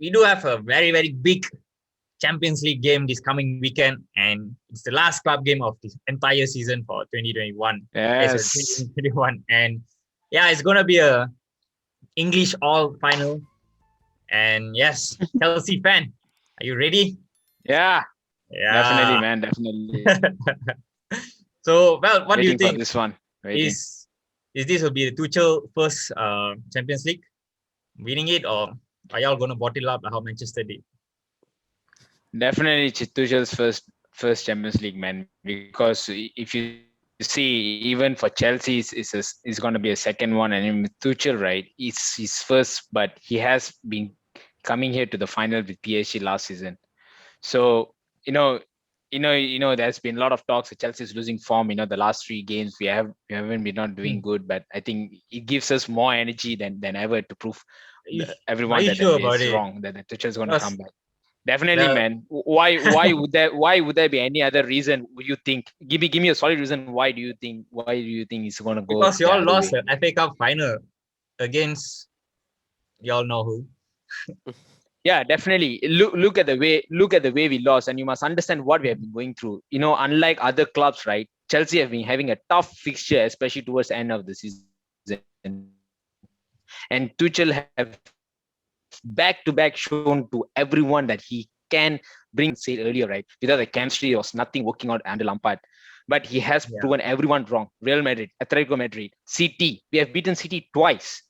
we do have a very, very big Champions League game this coming weekend, and it's the last club game of this entire season for 2021. Sorry, Yes. 2021. And yeah, it's gonna be a English all final. And yes, Chelsea fan, are you ready? Yeah. Definitely, Yeah. man. Definitely. So, well, what do you Waiting for think? this one. Waiting. Is this will be the Tuchel first Champions League winning it, or are y'all gonna bottle up like how Manchester did? Definitely Tuchel's first Champions League, man. Because if you see, even for Chelsea, it's going to be a second one, and with Tuchel, right, it's his first, but he has been coming here to the final with PSG last season. So you know, there's been a lot of talks that Chelsea is losing form. The last three games we haven't been not doing good, but I think it gives us more energy than ever to prove Are everyone you that sure about it's it? wrong, that Tuchel is going to Because come back. Definitely, the man. Why would there be any other reason you think? Give me a solid reason. Why do you think it's gonna go because the y'all other lost way? the FA Cup final against y'all know who. Yeah, definitely. Look at the way we lost, and you must understand what we have been going through. Unlike other clubs, right? Chelsea have been having a tough fixture, especially towards the end of the season. And Tuchel have back-to-back shown to everyone that he can bring the team together. Like what I said earlier, right? Without the chemistry, there was nothing working out under Lampard. But he has Yeah. proven everyone wrong. Real Madrid, Atletico Madrid, City. We have beaten City twice.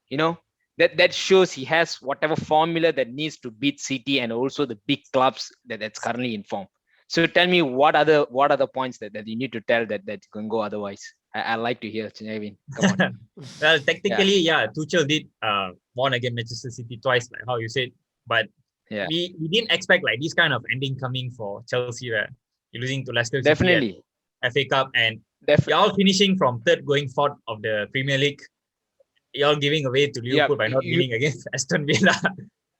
You know that shows he has whatever formula that needs to beat City and also the big clubs that's currently in form. So tell me what other points that you need to tell that can go otherwise. I like to hear, Chinavin. Come on. Well, Yeah, technically, yeah, Tuchel did won against Manchester City twice, like how you said, but yeah, we didn't expect like this kind of ending coming for Chelsea, where you're losing to Leicester City at definitely. FA Cup, and Def- you're all finishing from third going fourth of the Premier League. You're all giving away to yeah, Liverpool by not you winning against Aston Villa.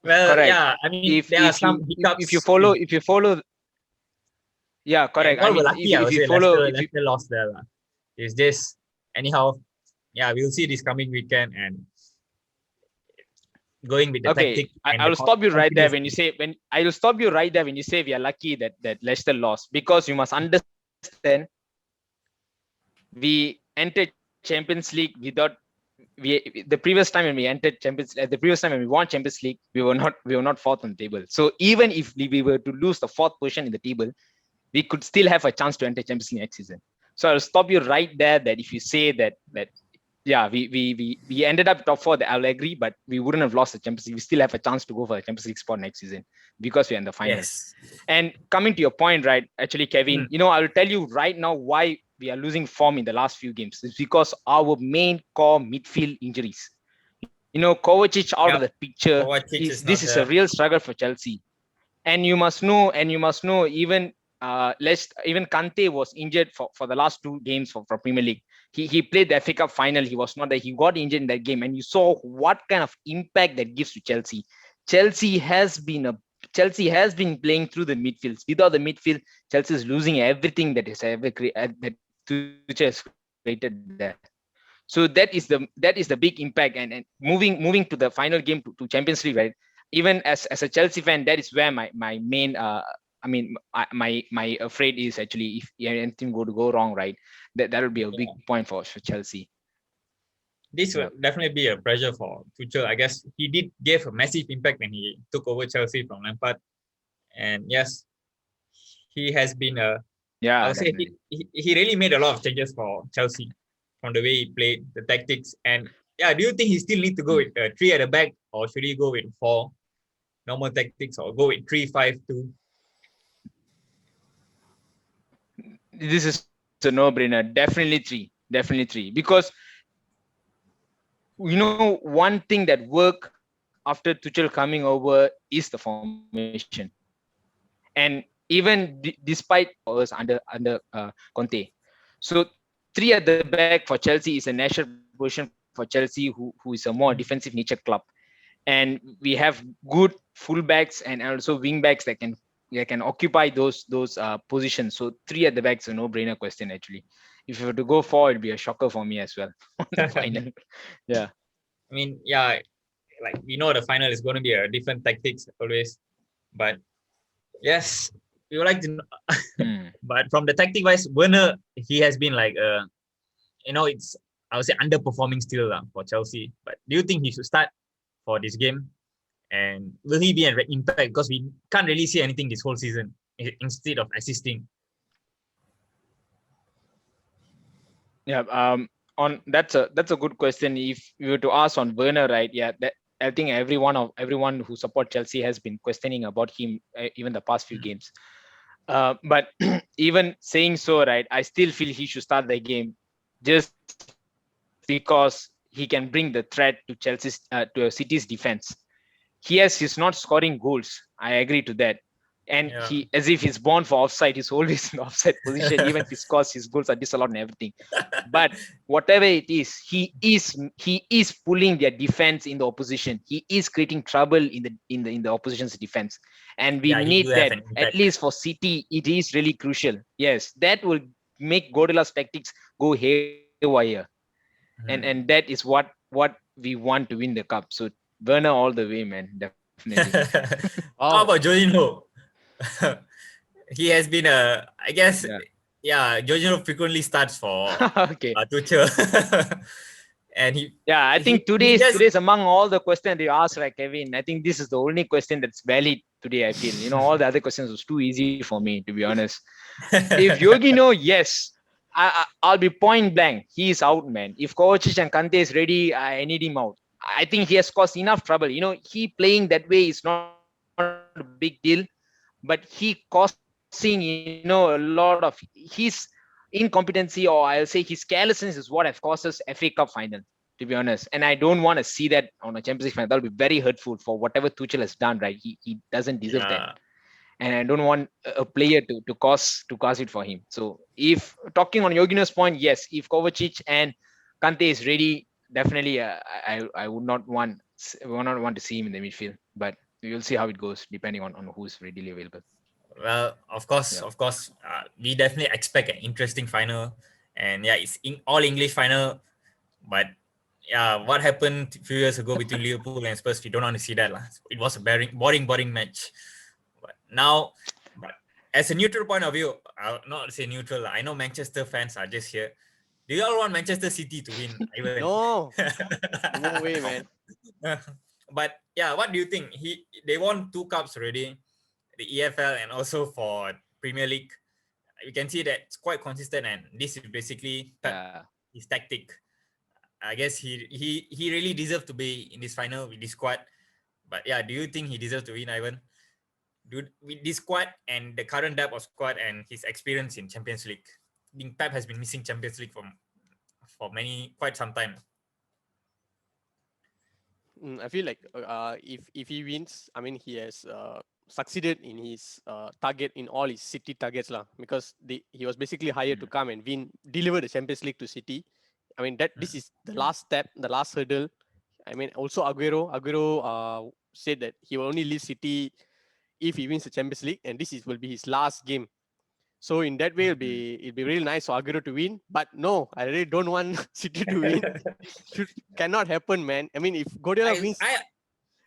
Well, correct. yeah, I mean If there are if some you if you hiccups follow in, if you follow Yeah, and correct. I y'all were mean, lucky. I if would you say follow Leicester if you Leicester lost there. Lah. It's just anyhow. Yeah, we'll see this coming weekend and going with the Okay, tactic I, and I the will stop you right there confidence. when you say when I will stop you right there when you say we are lucky that Leicester lost, because you must understand we entered Champions League without the previous time when we entered the previous time when we won Champions League, we were not fourth on the table. So even if we were to lose the fourth position in the table, we could still have a chance to enter Champions League next season. So I'll stop you right there. That if you say that yeah, we ended up top four, I'll agree, but we wouldn't have lost the Champions League. We still have a chance to go for the Champions League spot next season because we're in the final. Yes. And coming to your point, right? Actually, Kevin, Hmm. I will tell you right now why we are losing form in the last few games. It's because our main core midfield injuries. Kovacic out of the Yep. picture. Kovacic is This not is a there. real struggle for Chelsea. And you must know, even Kante was injured for the last two games for Premier League. He played the FA Cup final. He was not there. He got injured in that game, and you saw what kind of impact that gives to Chelsea. Chelsea has been Chelsea has been playing through the midfields. Without the midfield, Chelsea is losing everything that is ever that Tuchel has created there. So that is the big impact. And moving to the final game to Champions League, right? Even as a Chelsea fan, that is where my main my afraid is actually if anything go to go wrong, right? That would be a big Yeah. point for Chelsea. This will Yeah, definitely be a pressure for Tuchel. I guess he did gave a massive impact when he took over Chelsea from Lampard. And yes, he has been I yeah, would say definitely. he really made a lot of changes for Chelsea from the way he played, the tactics. And yeah, do you think he still need to go Hmm. with three at the back, or should he go with four normal tactics, or go with 3-5-2? This is a no-brainer. Definitely three. Because one thing that worked after Tuchel coming over is the formation. And even despite was under Conte. So three at the back for Chelsea is a natural position for Chelsea, who is a more defensive nature club. And we have good fullbacks and also wingbacks that can occupy those positions. So three at the back is a no-brainer question actually. If you were to go four, it'd be a shocker for me as well on the final. Yeah. I mean, yeah, like we know the final is going to be a different tactics always, but yes, we would like to know. But from the tactic wise, Werner, he has been like it's, I would say, underperforming still for Chelsea. But do you think he should start for this game? And will he be an impact? Because we can't really see anything this whole season instead of assisting. Yeah, on that's a good question. If you were to ask on Werner, right? Yeah, that I think everyone who support Chelsea has been questioning about him even the past few games. But even saying so, right, I still feel he should start the game just because he can bring the threat to Chelsea's to City's defense. He's not scoring goals. I agree to that. And he, as if he's born for offside, he's always in the offside position. Even if he scores, his goals are disallowed and everything. But whatever it is, he is pulling their defense in the opposition. He is creating trouble in the opposition's defense, and we need that. At least for City, it is really crucial. Yes, that will make Guardiola's tactics go haywire, and that is what we want to win the cup. So Werner all the way, man, definitely. How about Jorginho? He has been I guess, Jorginho frequently starts for Tuchel. And I think today's among all the questions you asked, right, Kevin, I think this is the only question that's valid today. I feel, all the other questions was too easy for me, to be honest. If Jorginho, yes, I'll be point blank. He is out, man. If Kovacic and Kante is ready, I need him out. I think he has caused enough trouble. He playing that way is not a big deal, but he causing, a lot of his incompetency, or I'll say his carelessness, is what has caused us FA Cup final, to be honest. And I don't want to see that on a Champions League final. That'll be very hurtful for whatever Tuchel has done, right? He doesn't deserve that. And I don't want a player to cause it for him. So if talking on Jorginho's point, yes, if Kovacic and Kante is ready, definitely I would not want to see him in the midfield. But we will see how it goes depending on who's readily available. Well, of course, we definitely expect an interesting final, and it's all English final. But what happened a few years ago between Liverpool and Spurs, we don't want to see that. It was a boring match. But now, as a neutral point of view, I'll not say neutral. I know Manchester fans are just here. Do you all want Manchester City to win? No, no way, man. But what do you think? They won 2 cups already, the EFL and also for Premier League. You can see that it's quite consistent, and this is basically his tactic. I guess he really deserved to be in this final with this squad. But do you think he deserves to win, Ivan? With this squad and the current depth of squad and his experience in Champions League, I think Pep has been missing Champions League for quite some time. I feel like if he wins, I mean, he has succeeded in his target in all his City targets because he was basically hired to come and deliver the Champions League to City. I mean, this is the last step, the last hurdle. I mean, also Aguero said that he will only leave City if he wins the Champions League, and this will be his last game. So in that way, it'll be really nice for Aguero to win. But no, I really don't want City to win. Cannot happen, man. I mean, if Guardiola wins,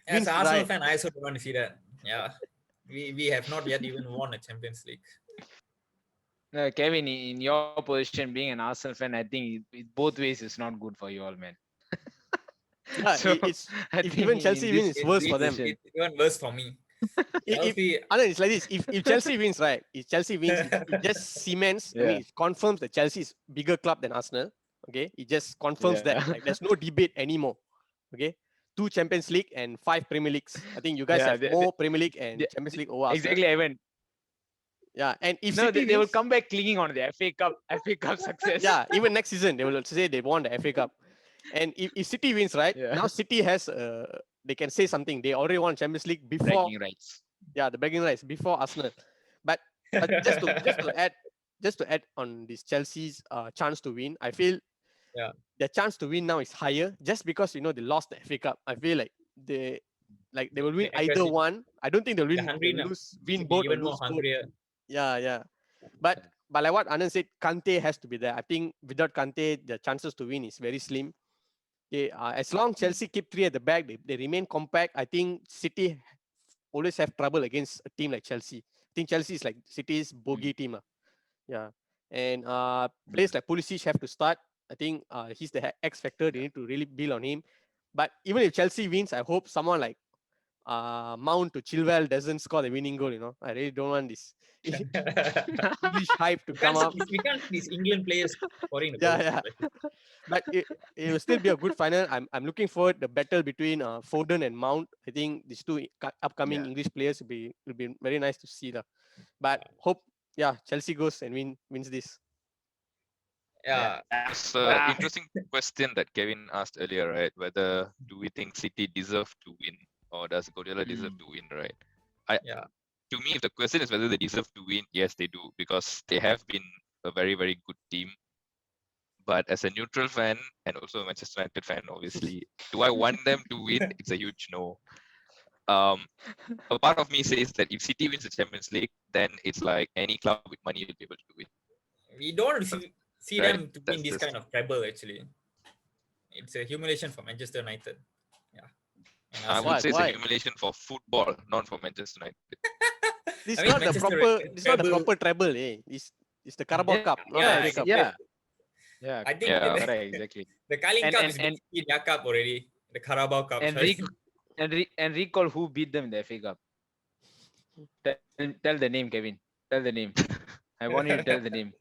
as an Arsenal fan, I also don't want to see that. Yeah, we have not yet even won a Champions League. Kevin, in your position, being an Arsenal fan, I think both ways is not good for you all, man. If even Chelsea wins, it's worse for them. It's even worse for me. It's like this. If Chelsea wins, right? If Chelsea wins, it just cements. I mean, it confirms that Chelsea is bigger club than Arsenal. Okay, it just confirms that. Like, there's no debate anymore. Okay, 2 Champions League and 5 Premier Leagues. I think you guys have more Premier League and Champions League over Arsenal. Exactly, Evan. Yeah, and if they will come back clinging on the FA Cup success. Yeah, even next season they will say they won the FA Cup. And if City wins, right? Now City has they can say something. They already won Champions League before bragging rights. Yeah, the bragging rights before Arsenal. But just to add on this Chelsea's chance to win, I feel their chance to win now is higher just because they lost the FA Cup. I feel like they will win either one. I don't think they'll win both or lose both. Yeah. But like what Anand said, Kante has to be there. I think without Kante, the chances to win is very slim. Okay, as long Chelsea keep three at the back, they remain compact. I think City always have trouble against a team like Chelsea. I think Chelsea is like City's bogey team. Yeah. And players like Pulisic have to start. I think he's the X factor. They need to really build on him. But even if Chelsea wins, I hope someone like Mount to Chilwell doesn't score the winning goal. I really don't want this English hype to come up. We can't see these England players scoring the Yeah, goals. yeah. But it will still be a good final. I'm looking forward the battle between Foden and Mount. I think these two upcoming English players will be very nice to see. But hope Chelsea goes and wins this. Yeah. It's an interesting question that Kevin asked earlier, right? Whether do we think City deserve to win or does Guardiola deserve to win, right? To me, if the question is whether they deserve to win, yes, they do, because they have been a very, very good team. But as a neutral fan and also a Manchester United fan, obviously, do I want them to win? It's a huge no. A part of me says that if City wins the Champions League, then it's like any club with money will be able to win. We don't see Right, them to win this kind of treble, actually. It's a humiliation for Manchester United. Yeah. And I Arsenal. would say it's Why? a humiliation for football, not for Manchester United. This I is mean, not the Manchester proper. This is not the treble- proper treble. It's the Carabao Cup, not yeah, the FA Cup. Yeah, I think Yeah. correct, exactly. the Carling And- Cup and- is basically their cup already. The Carabao Cup. And sorry. and recall who beat them in the FA Cup. Tell the name, Kevin. Tell the name. I want you to tell the name.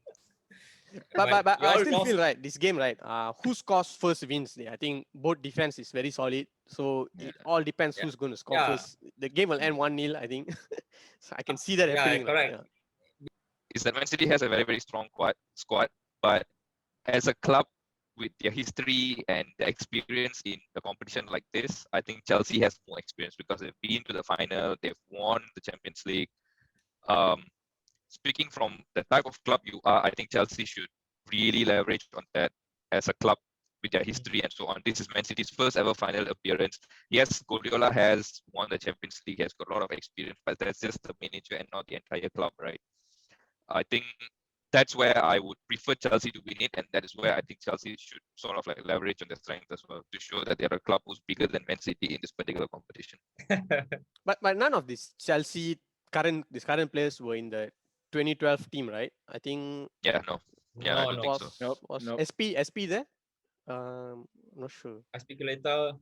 But we I all still lost. feel right. This game, right? Who scores first wins. I think both defense is very solid. So it all depends who's going to score Yeah. first. The game will end 1-0, I think. So I can see that Yeah, happening. correct. Yeah. Is that ManCity has a very, very strong squad, but as a club with their history and the experience in a competition like this, I think Chelsea has more experience because they've been to the final, they've won the Champions League. Speaking from the type of club you are, I think Chelsea should really leverage on that as a club with their history and so on. This is Man City's first ever final appearance. Yes, Guardiola has won the Champions League, has got a lot of experience, but that's just the manager and not the entire club, right? I think that's where I would prefer Chelsea to win it, and that is where I think Chelsea should sort of like leverage on their strength as well to show that they're a club who's bigger than Man City in this particular competition. But none of these Chelsea current players were in the 2012 team, right? I think Yeah, no. Yeah, I No, don't no. think so. was Nope. SP there? Not sure. Aspiculator,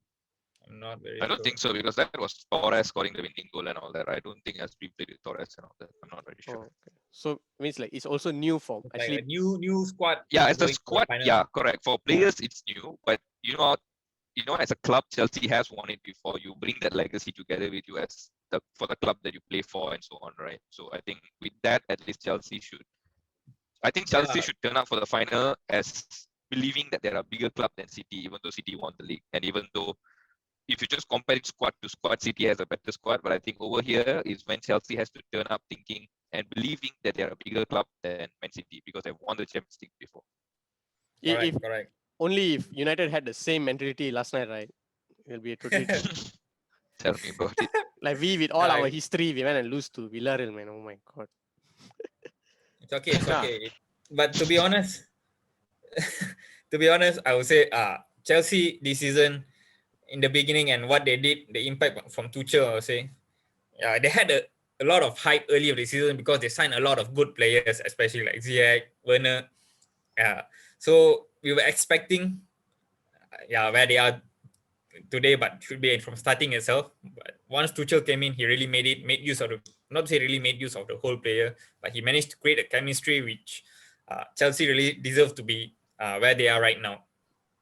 I'm not very I don't sure. think so because that was Torres scoring the winning goal and all that. I don't think SP played with Torres and all that. I'm not very sure. Oh, okay. So means like it's also new for Like actually. a new squad. Yeah, as a going to the squad, final. yeah, correct. For players, it's new, but as a club, Chelsea has won it before. You bring that legacy together with you for the club that you play for and so on, right? So I think with that, at least Chelsea should turn up for the final as believing that they're a bigger club than City, even though City won the league, and even though if you just compare it squad to squad, City has a better squad. But I think over here is when Chelsea has to turn up thinking and believing that they're a bigger club than Man City because they've won the Champions League before. Correct. Only if United had the same mentality last night, right? It'll be a totally Tell me about it. like we with all Yeah, our history, we went and lose to Villarreal, man. Oh my god. It's okay. But to be honest, I would say Chelsea this season in the beginning and what they did, the impact from Tuchel, I would say. Yeah, they had a lot of hype early of the season because they signed a lot of good players, especially like Ziyech, Werner. Yeah. So we were expecting where they are today, but should be from starting itself. But once Tuchel came in, he really made use of the whole player, but he managed to create a chemistry which Chelsea really deserve to be where they are right now.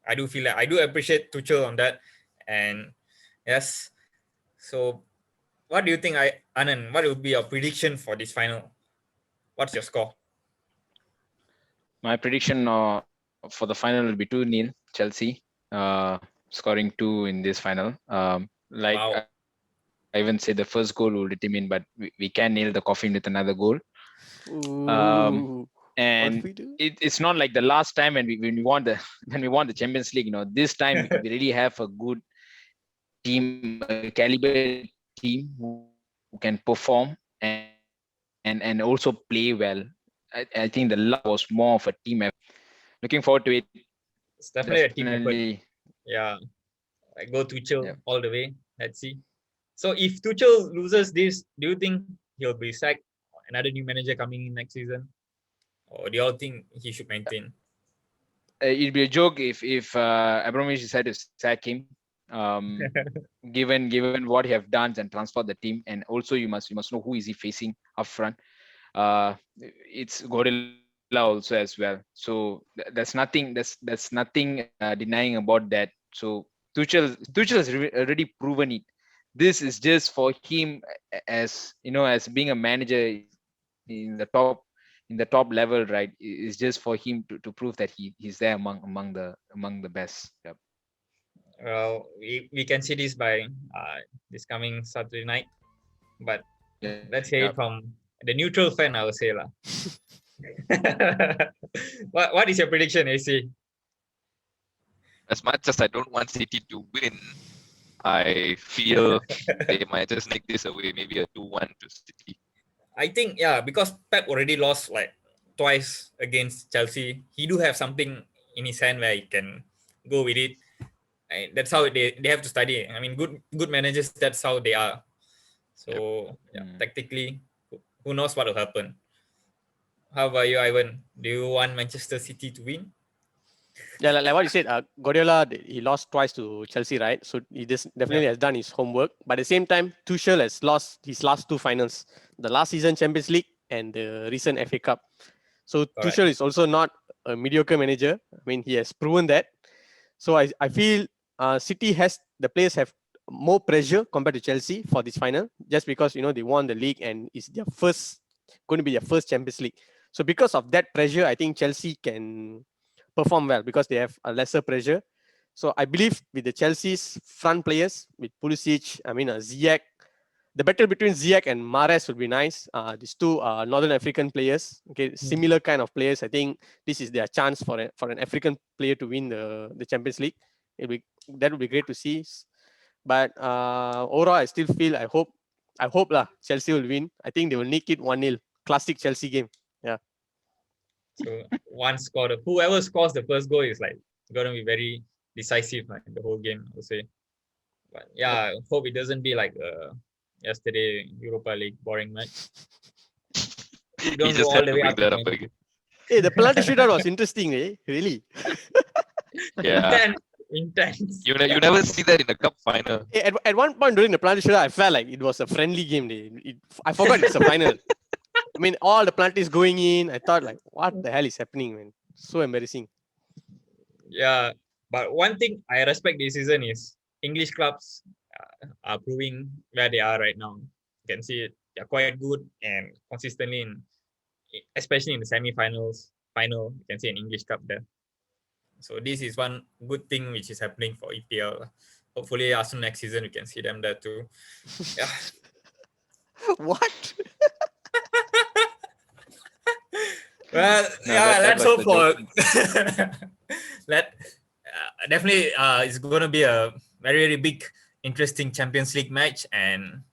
I do feel like I do appreciate Tuchel on that, and yes. So, what do you think, Anand? What would be your prediction for this final? What's your score? My prediction for the final will be 2-0 Chelsea, scoring 2 in this final. Wow. I even say the first goal will determine, but we can nail the coffin with another goal. Ooh, And what we do? it's not like the last time when we won the Champions League. This time we really have a good team, a caliber team who can perform and also play well. I think the last was more of a team effort. Looking forward to it. It's definitely a team effort. Yeah, like go Tuchel Yeah. all the way. Let's see. So if Tuchel loses this, do you think he'll be sacked? Another new manager coming in next season, or do you all think he should maintain? It'd be a joke if Abramovich decided to sack him. Given what he have done and transformed the team, and also you must know who is he facing up front. It's Guardiola also as well. So there's nothing denying about that. So Tuchel has already proven it. This is just for him, as as being a manager in the top level, right? It's just for him to prove that he's there among the best. Yep. Well, we can see this by this coming Saturday night, but Yeah. let's hear it Yep. from the neutral fan, I would say lah. What is your prediction, AC? As much as I don't want City to win, I feel they might just nick this away, maybe a 2-1 to City. I think because Pep already lost like twice against Chelsea. He do have something in his hand where he can go with it. And that's how they have to study. I mean, good managers, that's how they are. So tactically, who knows what will happen? How about you, Ivan? Do you want Manchester City to win? Yeah, like what you said, Guardiola, he lost twice to Chelsea, right? So he definitely has done his homework. But at the same time, Tuchel has lost his last two finals, the last season Champions League and the recent FA Cup. So Tuchel is also not a mediocre manager. I mean, he has proven that. So I feel City the players have more pressure compared to Chelsea for this final, just because they won the league and it's going to be their first Champions League. So because of that pressure, I think Chelsea can perform well because they have a lesser pressure. So I believe with the Chelsea's front players, with Pulisic, Ziyech, the battle between Ziyech and Mahrez would be nice. These two Northern African players, okay, similar kind of players. I think this is their chance for an African player to win the Champions League. That would be great to see. But overall, I still feel I hope Chelsea will win. I think they will nick it 1-0. Classic Chelsea game. Yeah. So whoever scores the first goal is like gonna be very decisive in the whole game, I would say. But I hope it doesn't be like yesterday Europa League boring match. He Don't just go all had the to way bring up that to up again. Hey, the penalty shootout was interesting, really. Yeah. Intense. You never see that in the cup final. Hey, at one point during the penalty shootout, I felt like it was a friendly game. I forgot it's a final. I mean, all the penalties going in. I thought like, what the hell is happening, man? So embarrassing. Yeah, but one thing I respect this season is English clubs are proving where they are right now. You can see it; they're quite good and consistently especially in the semi-finals, final. You can see an English club there. So this is one good thing which is happening for EPL. Hopefully, Arsenal next season we can see them there too. Yeah. What? Well, let's hope for definitely it's going to be a very, very big, interesting Champions League match. And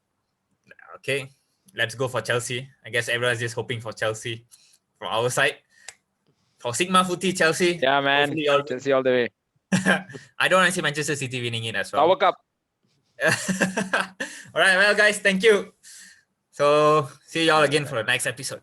okay, let's go for Chelsea. I guess everyone's just hoping for Chelsea from our side. For Sigma Footy, Chelsea. Yeah, man. Chelsea all the way. I don't want to see Manchester City winning it as well. Power Cup. All right, well, guys, thank you. So see y'all again for the next episode.